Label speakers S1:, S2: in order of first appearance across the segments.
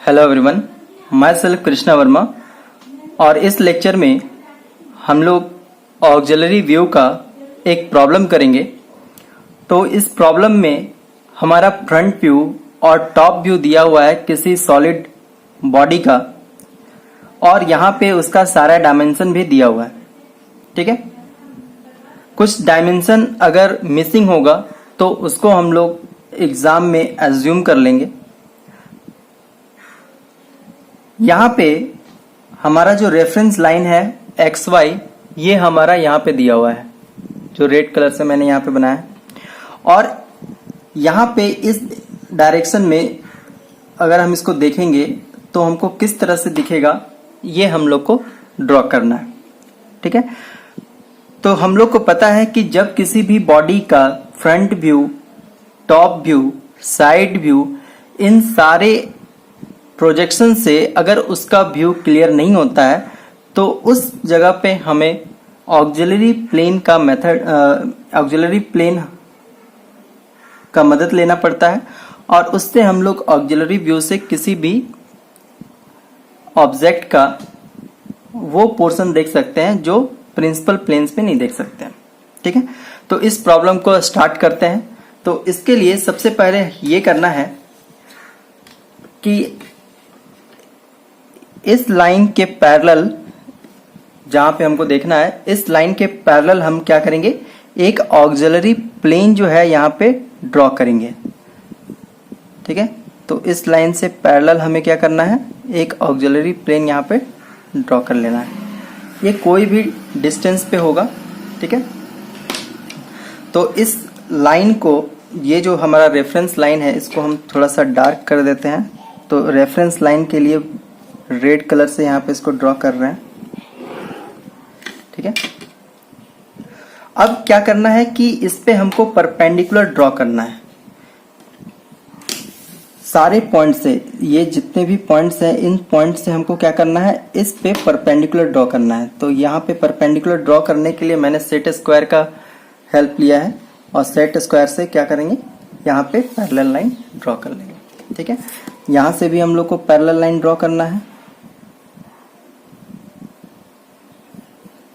S1: Hello everyone, मैं self Krishna Verma और इस लेक्चर में हम लोग ऑक्सिलरी व्यू का एक प्रॉब्लम करेंगे। तो इस प्रॉब्लम में हमारा फ्रंट व्यू और टॉप व्यू दिया हुआ है किसी सॉलिड बॉडी का और यहाँ पे उसका सारा डायमेंशन भी दिया हुआ है। ठीक है, कुछ डायमेंशन अगर मिसिंग होगा तो उसको हम लोग एग्जाम में एज्यूम कर लेंगे। यहाँ पे हमारा जो रेफरेंस लाइन है एक्स वाई, ये हमारा यहाँ पे दिया हुआ है, जो रेड कलर से मैंने यहाँ पे बनाया है। और यहाँ पे इस डायरेक्शन में अगर हम इसको देखेंगे तो हमको किस तरह से दिखेगा, ये हम लोग को ड्रॉ करना है। ठीक है, तो हम लोग को पता है कि जब किसी भी बॉडी का front view, top view, side view, इन सारे प्रोजेक्शन से अगर उसका व्यू क्लियर नहीं होता है तो उस जगह पे हमें ऑक्सिलरी प्लेन का मेथड, ऑक्सिलरी प्लेन का मदद लेना पड़ता है और उससे हम लोग ऑक्सिलरी व्यू से किसी भी ऑब्जेक्ट का वो पोर्शन देख सकते हैं जो प्रिंसिपल प्लेन्स पे नहीं देख सकते हैं। ठीक है, तो इस प्रॉब्लम को स्टार्ट करते हैं। तो इसके लिए सबसे पहले ये करना है कि इस लाइन के पैरेलल, जहां पे हमको देखना है, इस लाइन के पैरेलल हम क्या करेंगे, एक ऑक्सिलरी प्लेन जो है यहाँ पे ड्रॉ करेंगे। ठीक है, तो इस लाइन से पैरेलल हमें क्या करना है, एक ऑक्सिलरी प्लेन यहाँ पे ड्रॉ कर लेना है। ये कोई भी डिस्टेंस पे होगा। ठीक है, तो इस लाइन को, ये जो हमारा रेफरेंस लाइन है, इसको हम थोड़ा सा डार्क कर देते हैं। तो रेफरेंस लाइन के लिए रेड कलर से यहाँ पे इसको ड्रॉ कर रहे हैं। ठीक है, अब क्या करना है कि इस पे हमको परपेंडिकुलर ड्रॉ करना है। सारे पॉइंट से, ये जितने भी पॉइंट्स हैं, इन पॉइंट से हमको क्या करना है, इस पे परपेंडिकुलर ड्रॉ करना है। तो यहाँ पे परपेंडिकुलर ड्रॉ करने के लिए मैंने सेट स्क्वायर का हेल्प लिया है और सेट स्क्वायर से क्या करेंगे, यहाँ पे पैरेलल लाइन ड्रॉ कर लेंगे। ठीक है, यहाँ से भी हम लोग को पैरेलल लाइन ड्रॉ करना है।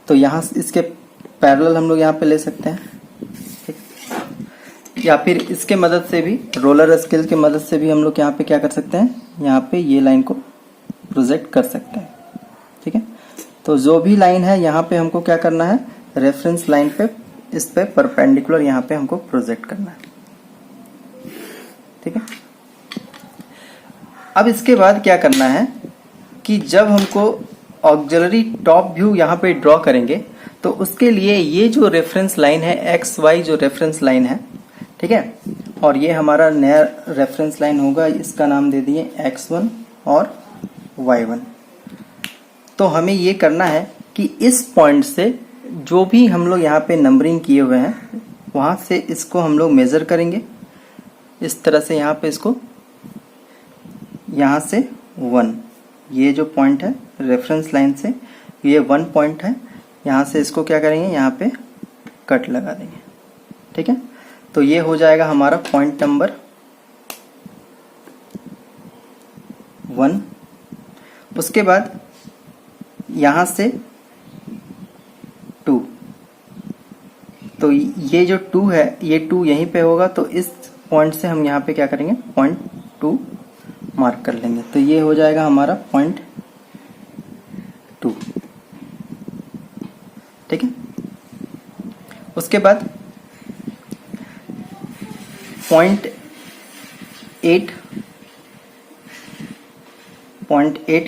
S1: तो यहाँ इसके पैरेलल हम लोग यहाँ पे ले सकते हैं। ठीक, या फिर इसके मदद से भी, रोलर स्केल की मदद से भी हम लोग यहाँ पे क्या कर सकते हैं, यहाँ पे ये लाइन को प्रोजेक्ट कर सकते हैं। ठीक है, तो जो भी लाइन है यहाँ पे हमको क्या करना है, रेफरेंस लाइन पे, इस पे परपेंडिकुलर यहाँ पे हमको प्रोजेक्ट करना है। ठीक है, अब इसके बाद क्या करना है कि जब हमको ऑक्सिलरी टॉप व्यू यहाँ पे ड्रॉ करेंगे तो उसके लिए ये जो रेफरेंस लाइन है एक्स वाई, जो रेफरेंस लाइन है, ठीक है, और ये हमारा नया रेफरेंस लाइन होगा, इसका नाम दे दिए x1 और y1। तो हमें ये करना है कि इस पॉइंट से जो भी हम लोग यहाँ पे नंबरिंग किए हुए हैं वहां से इसको हम लोग मेजर करेंगे। इस तरह से यहाँ पे इसको, यहाँ से 1, ये जो पॉइंट है रेफरेंस लाइन से, ये 1 पॉइंट है, यहाँ से इसको क्या करेंगे, यहाँ पे कट लगा देंगे। ठीक है, तो ये हो जाएगा हमारा पॉइंट नंबर 1। उसके बाद यहाँ से 2, तो ये जो 2 है, ये 2 यहीं पे होगा, तो इस पॉइंट से हम यहाँ पे क्या करेंगे, पॉइंट 2 मार्क कर लेंगे। तो ये हो जाएगा हमारा पॉइंट 2। ठीक है, उसके बाद पॉइंट 8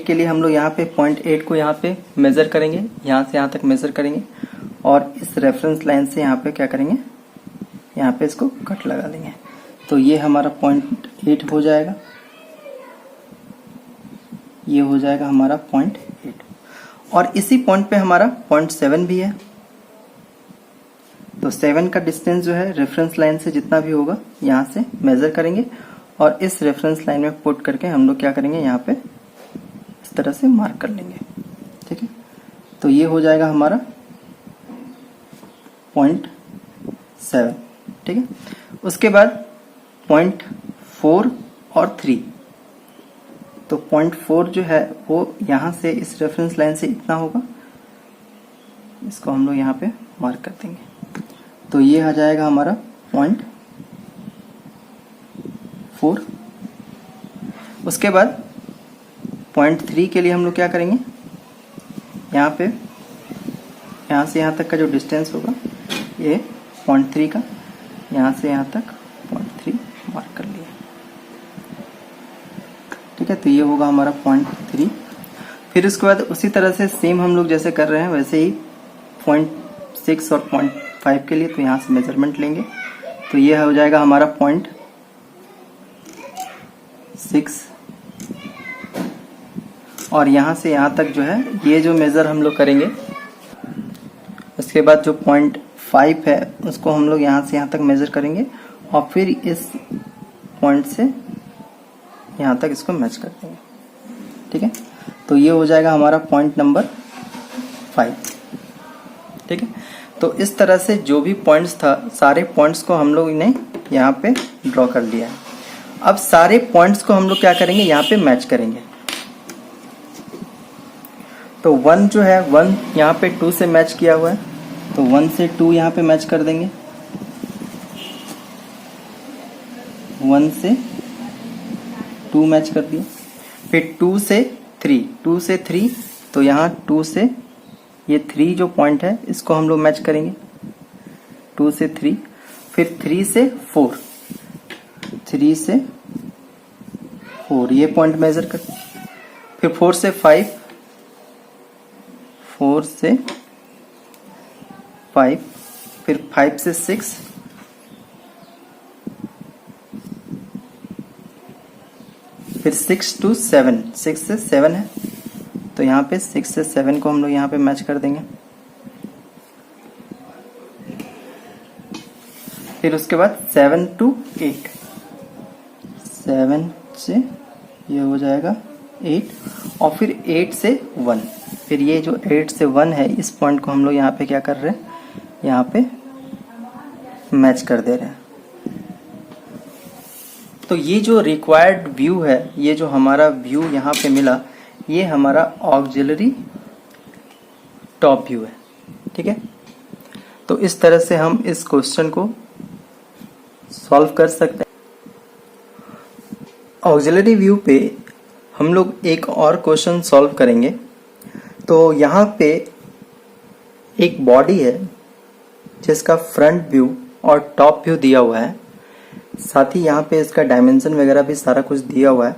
S1: के लिए हम लोग यहाँ पे पॉइंट 8 को यहाँ पे मेजर करेंगे, यहाँ से यहाँ तक मेजर करेंगे और इस रेफरेंस लाइन से यहाँ पे क्या करेंगे, यहाँ पे इसको कट लगा देंगे। तो ये हमारा पॉइंट 8 हो जाएगा, ये हो जाएगा हमारा पॉइंट 8। और इसी पॉइंट पे हमारा पॉइंट 7 भी है। तो 7 का डिस्टेंस जो है रेफरेंस लाइन से जितना भी होगा यहाँ से मेजर करेंगे और इस रेफरेंस लाइन में पुट करके हम लोग क्या करेंगे, यहाँ पे इस तरह से मार्क कर लेंगे। ठीक है, तो ये हो जाएगा हमारा पॉइंट 7। ठीक है, उसके बाद पॉइंट 4 और 3, तो 0.4 जो है वो यहाँ से इस रेफरेंस लाइन से इतना होगा, इसको हम लोग यहाँ पे मार्क कर देंगे। तो ये आ जाएगा हमारा 0.4। उसके बाद 0.3 के लिए हम लोग क्या करेंगे, यहाँ पे यहाँ से यहाँ तक का जो डिस्टेंस होगा ये 0.3 का, यहाँ से यहाँ तक 0.3 मार्क कर लिया। ठीक है, तो ये होगा हमारा 0.3। फिर उसके बाद उसी तरह से सेम हम लोग जैसे कर रहे हैं वैसे ही 0.6 और 0.5 के लिए, तो यहाँ से मेजरमेंट लेंगे। तो ये हो जाएगा हमारा 0.6 और यहाँ से यहाँ तक जो है ये जो मेज़र हम लोग करेंगे। उसके बाद जो 0.5 है उसको हम लोग यहाँ से यहाँ तक मेज़र करेंगे और फिर इस पॉइंट से यहाँ तक इसको मैच कर देंगे। ठीक है, तो ये हो जाएगा हमारा पॉइंट नंबर 5। ठीक है, तो इस तरह से जो भी पॉइंट्स था सारे पॉइंट्स को हम लोग ने यहाँ पे ड्रॉ कर लिया है। अब सारे पॉइंट्स को हम लोग क्या करेंगे, यहाँ पे मैच करेंगे। तो 1 जो है 1 यहाँ पे 2 से मैच किया हुआ है, तो 1 से 2 यहाँ पे मैच कर देंगे। 1 से 2 मैच कर दिए। फिर 2 से 3, तो यहाँ 2 से ये 3 जो पॉइंट है इसको हम लोग मैच करेंगे। 2 से 3, फिर 3 से 4, 3 से 4 ये पॉइंट मेजर कर। फिर 4 से 5, 4 से 5, फिर 5 से 6, फिर 6 to 7, 6 से 7 है, तो यहाँ पे 6 से 7 को हम लोग यहाँ पे मैच कर देंगे। फिर उसके बाद 7 to 8, 7 से ये हो जाएगा 8 और फिर 8 से 1, फिर ये जो 8 से 1 है इस पॉइंट को हम लोग यहाँ पे क्या कर रहे हैं, यहाँ पे मैच कर दे रहे हैं। तो ये जो रिक्वायर्ड व्यू है, ये जो हमारा व्यू यहाँ पे मिला, ये हमारा ऑक्सिलरी टॉप व्यू है। ठीक है, तो इस तरह से हम इस क्वेश्चन को सॉल्व कर सकते हैं। ऑक्सिलरी व्यू पे हम लोग एक और क्वेश्चन सॉल्व करेंगे। तो यहाँ पे एक बॉडी है जिसका फ्रंट व्यू और टॉप व्यू दिया हुआ है, साथ ही यहाँ पे इसका डायमेंशन वगैरह भी सारा कुछ दिया हुआ है।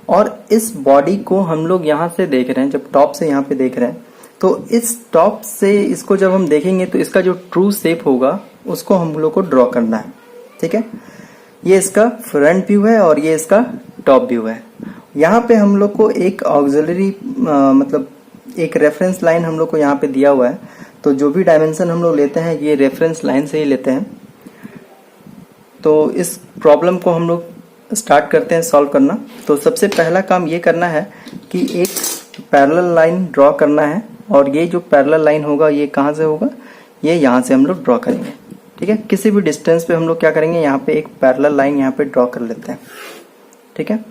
S1: और इस बॉडी को हम लोग यहाँ से देख रहे हैं, जब टॉप से यहाँ पे देख रहे हैं, तो इस टॉप से इसको जब हम देखेंगे तो इसका जो ट्रू शेप होगा उसको हम लोग को ड्रॉ करना है। ठीक है, ये इसका फ्रंट व्यू है और ये इसका टॉप व्यू है। यहाँ पे हम लोग को एक ऑक्सिलरी मतलब एक रेफरेंस लाइन हम लोग को यहाँ पे दिया हुआ है, तो जो भी डायमेंशन हम लोग लेते हैं ये रेफरेंस लाइन से ही लेते हैं। तो इस प्रॉब्लम को हम लोग स्टार्ट करते हैं सॉल्व करना। तो सबसे पहला काम ये करना है कि एक पैरेलल लाइन ड्रॉ करना है, और ये जो पैरेलल लाइन होगा ये कहाँ से होगा, ये यहाँ से हम लोग ड्रॉ करेंगे। ठीक है, किसी भी डिस्टेंस पे हम लोग क्या करेंगे, यहाँ पे एक पैरेलल लाइन यहाँ पे ड्रॉ कर लेते हैं। ठीक है,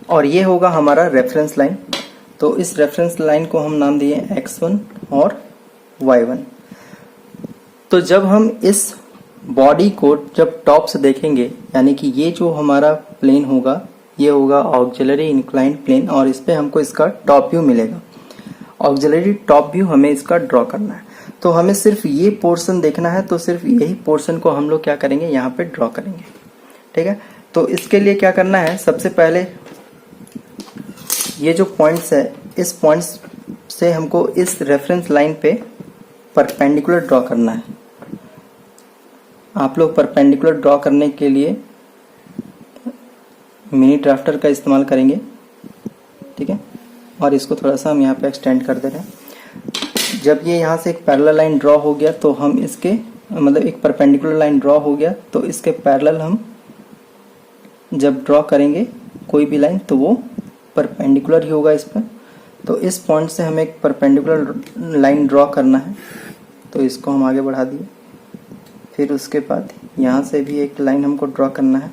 S1: और ये होगा हमारा रेफरेंस लाइन। तो इस रेफरेंस लाइन को हम नाम दिए x1 और y1। तो जब हम इस बॉडी को जब टॉप से देखेंगे, यानी कि ये जो हमारा प्लेन होगा ये होगा ऑक्सिलरी इंक्लाइंड प्लेन, और इस पे हमको इसका टॉप व्यू मिलेगा। ऑक्सिलरी टॉप व्यू हमें इसका ड्रॉ करना है। तो हमें सिर्फ ये पोर्शन देखना है, तो सिर्फ यही पोर्शन को हम लोग क्या करेंगे, यहाँ पे ड्रॉ करेंगे। ठीक है, तो इसके लिए क्या करना है, सबसे पहले ये जो पॉइंट्स है इस पॉइंट्स से हमको इस रेफरेंस लाइन पे परपेंडिकुलर ड्रॉ करना है। आप लोग परपेंडिकुलर ड्रॉ करने के लिए मिनी ड्राफ्टर का इस्तेमाल करेंगे। ठीक है, और इसको थोड़ा सा हम यहाँ पे एक्सटेंड कर दे रहे हैं। जब ये यहाँ से एक पैरेलल लाइन ड्रॉ हो गया तो हम इसके मतलब एक परपेंडिकुलर लाइन ड्रॉ हो गया तो इसके पैरेलल हम जब ड्रॉ करेंगे कोई भी लाइन तो वो परपेंडिकुलर ही होगा इस पर। तो इस पॉइंट से हमें एक परपेंडिकुलर लाइन ड्रॉ करना है, तो इसको हम आगे बढ़ा दिए। फिर उसके बाद यहाँ से भी एक लाइन हमको ड्रॉ करना है,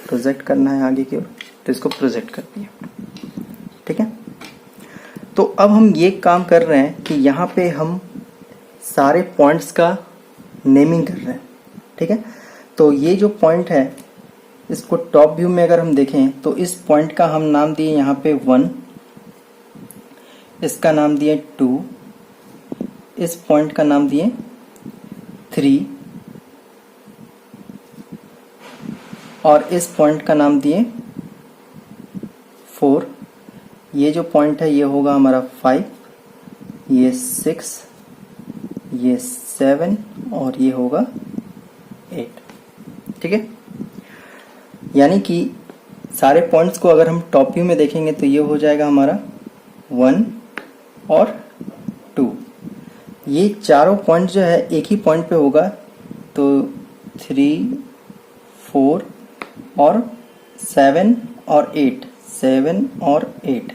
S1: प्रोजेक्ट करना है आगे की ओर, तो इसको प्रोजेक्ट कर दिया। ठीक है, तो अब हम ये काम कर रहे हैं कि यहाँ पे हम सारे पॉइंट्स का नेमिंग कर रहे हैं। ठीक है, तो ये जो पॉइंट है इसको टॉप व्यू में अगर हम देखें तो इस पॉइंट का हम नाम दिए यहाँ पे 1, इसका नाम दिए 2, इस पॉइंट का नाम दिए 3 और इस पॉइंट का नाम दिए 4। ये जो पॉइंट है ये होगा हमारा 5, ये 6, ये 7 और ये होगा 8। ठीक है, यानी कि सारे पॉइंट्स को अगर हम टॉप व्यू में देखेंगे तो ये हो जाएगा हमारा 1 और 2। ये चारों पॉइंट जो है एक ही पॉइंट पे होगा, तो 3, 4 और 7 और 8, 7 और 8।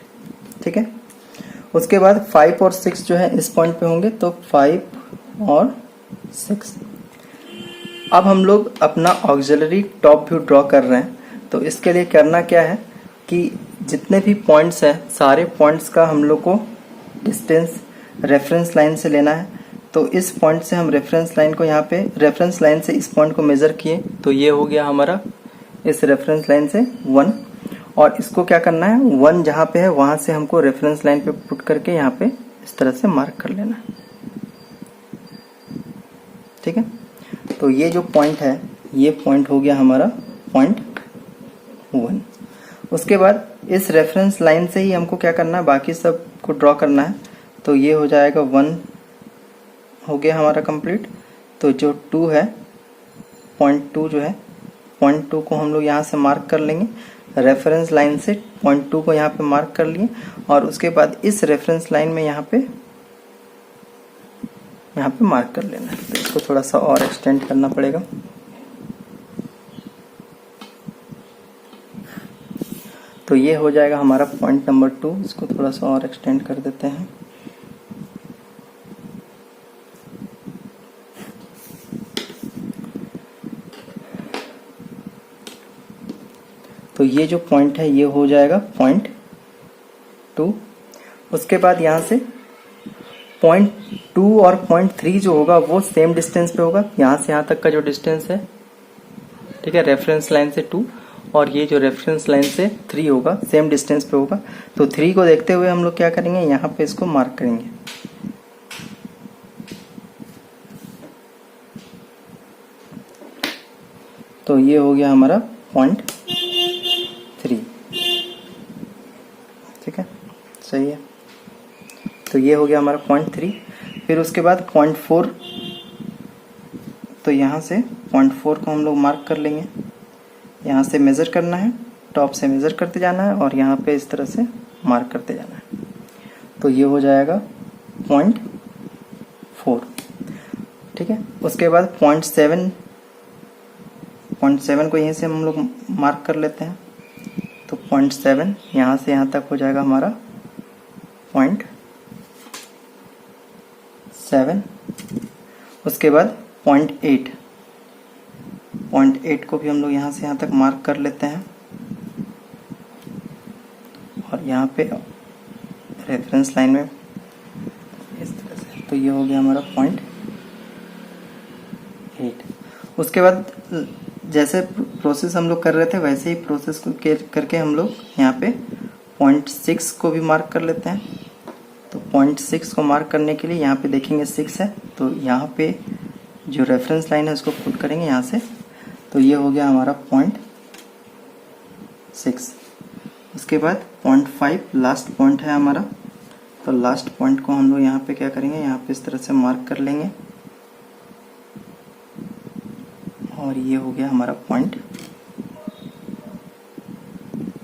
S1: ठीक है, उसके बाद 5 और 6 जो है इस पॉइंट पे होंगे, तो 5 और 6। अब हम लोग अपना ऑक्सिलरी टॉप व्यू ड्रॉ कर रहे हैं, तो इसके लिए करना क्या है कि जितने भी पॉइंट्स हैं सारे पॉइंट्स का हम लोग को डिस्टेंस रेफरेंस लाइन से लेना है। तो इस पॉइंट से हम रेफरेंस लाइन को यहाँ पे रेफरेंस लाइन से इस पॉइंट को मेजर किए, तो ये हो गया हमारा इस रेफरेंस लाइन से 1, और इसको क्या करना है 1 जहाँ पे है वहां से हमको रेफरेंस लाइन पे पुट करके यहाँ पे इस तरह से मार्क कर लेना है। ठीक है, तो ये जो पॉइंट है ये पॉइंट हो गया हमारा पॉइंट 1। उसके बाद इस रेफरेंस लाइन से ही हमको क्या करना है बाकी सब को ड्रॉ करना है, तो ये हो जाएगा 1 हो गया हमारा कंप्लीट। तो जो 2 है पॉइंट 2 जो है पॉइंट 2 को हम लोग यहाँ से मार्क कर लेंगे, रेफरेंस लाइन से पॉइंट 2 को यहाँ पे मार्क कर लिए, और उसके बाद इस रेफरेंस लाइन में यहाँ पे मार्क कर लेना है। तो इसको थोड़ा सा और एक्सटेंड करना पड़ेगा। तो ये हो जाएगा हमारा पॉइंट नंबर 2। इसको थोड़ा सा और एक्सटेंड कर देते हैं। तो ये जो पॉइंट है ये हो जाएगा पॉइंट 2। उसके बाद यहाँ से पॉइंट 2 और पॉइंट 3 जो होगा वो सेम डिस्टेंस पे होगा, यहाँ से यहाँ तक का जो डिस्टेंस है। ठीक है, रेफरेंस लाइन से 2 और ये जो रेफरेंस लाइन से 3 होगा सेम डिस्टेंस पे होगा। तो 3 को देखते हुए हम लोग क्या करेंगे, यहाँ पे इसको मार्क करेंगे। तो ये हो गया हमारा पॉइंट 3। ठीक है, सही है। तो ये हो गया हमारा पॉइंट 3। फिर उसके बाद पॉइंट 4, तो यहाँ से पॉइंट 4 को हम लोग मार्क कर लेंगे। यहाँ से मेज़र करना है, टॉप से मेज़र करते जाना है और यहाँ पे इस तरह से मार्क करते जाना है। तो ये हो जाएगा पॉइंट 4। ठीक है, उसके बाद पॉइंट 7 को यहीं से हम लोग मार्क कर लेते हैं। तो पॉइंट 7 यहाँ से यहाँ तक हो जाएगा हमारा पॉइंट 7। उसके बाद पॉइंट 8 को भी हम लोग यहाँ से यहाँ तक मार्क कर लेते हैं और यहाँ पे रेफरेंस लाइन में इस तरह से। तो ये हो गया हमारा पॉइंट 8। उसके बाद जैसे प्रोसेस हम लोग कर रहे थे वैसे ही प्रोसेस को करके हम लोग यहाँ पे पॉइंट 6 को भी मार्क कर लेते हैं। तो पॉइंट 6 को मार्क करने के लिए यहाँ पे देखेंगे 6 है, तो यहाँ पे जो रेफरेंस लाइन है उसको पुट करेंगे यहाँ से। तो ये हो गया हमारा पॉइंट 6। उसके बाद पॉइंट 5 लास्ट पॉइंट है हमारा। तो लास्ट पॉइंट को हम लोग यहाँ पे क्या करेंगे, यहाँ पे इस तरह से मार्क कर लेंगे और ये हो गया हमारा पॉइंट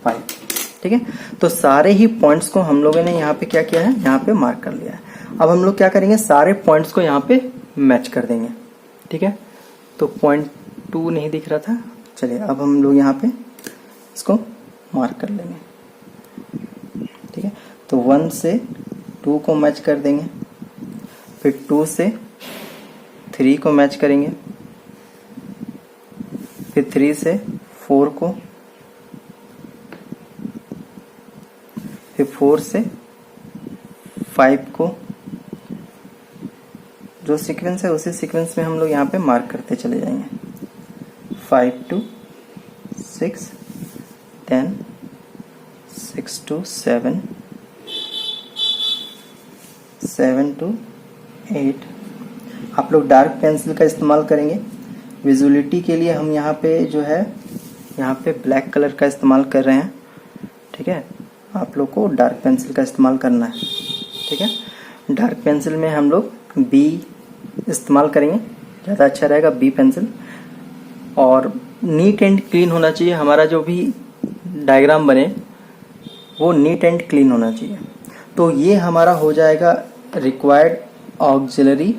S1: 5। ठीक है, तो सारे ही पॉइंट्स को हम लोगों ने यहाँ पे क्या किया है, यहाँ पे मार्क कर लिया है। अब हम लोग क्या करेंगे, सारे पॉइंट्स को यहाँ पे मैच कर देंगे। ठीक है, तो पॉइंट 2 नहीं दिख रहा था, चलिए अब हम लोग यहाँ पे इसको मार्क कर लेंगे। ठीक है, तो 1 से 2 को मैच कर देंगे, फिर 2 से 3 को मैच करेंगे, फिर 3 से 4 को, फिर 4 से 5 को। जो सीक्वेंस है उसी सीक्वेंस में हम लोग यहाँ पे मार्क करते चले जाएंगे। 5 to 6, then 6 to 7, 7 to 8। आप लोग डार्क पेंसिल का इस्तेमाल करेंगे। विजुअलिटी के लिए हम यहाँ पे जो है यहाँ पे ब्लैक कलर का इस्तेमाल कर रहे हैं, ठीक है। आप लोग को डार्क पेंसिल का इस्तेमाल करना है, ठीक है। डार्क पेंसिल में हम लोग बी इस्तेमाल करेंगे, ज़्यादा अच्छा रहेगा बी पेंसिल। और नीट एंड क्लीन होना चाहिए, हमारा जो भी डायग्राम बने वो नीट एंड क्लीन होना चाहिए। तो ये हमारा हो जाएगा रिक्वायर्ड ऑक्सिलरी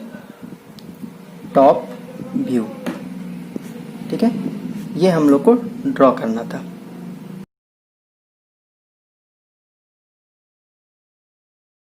S1: टॉप व्यू, ठीक है। ये हम लोग को ड्रॉ करना था।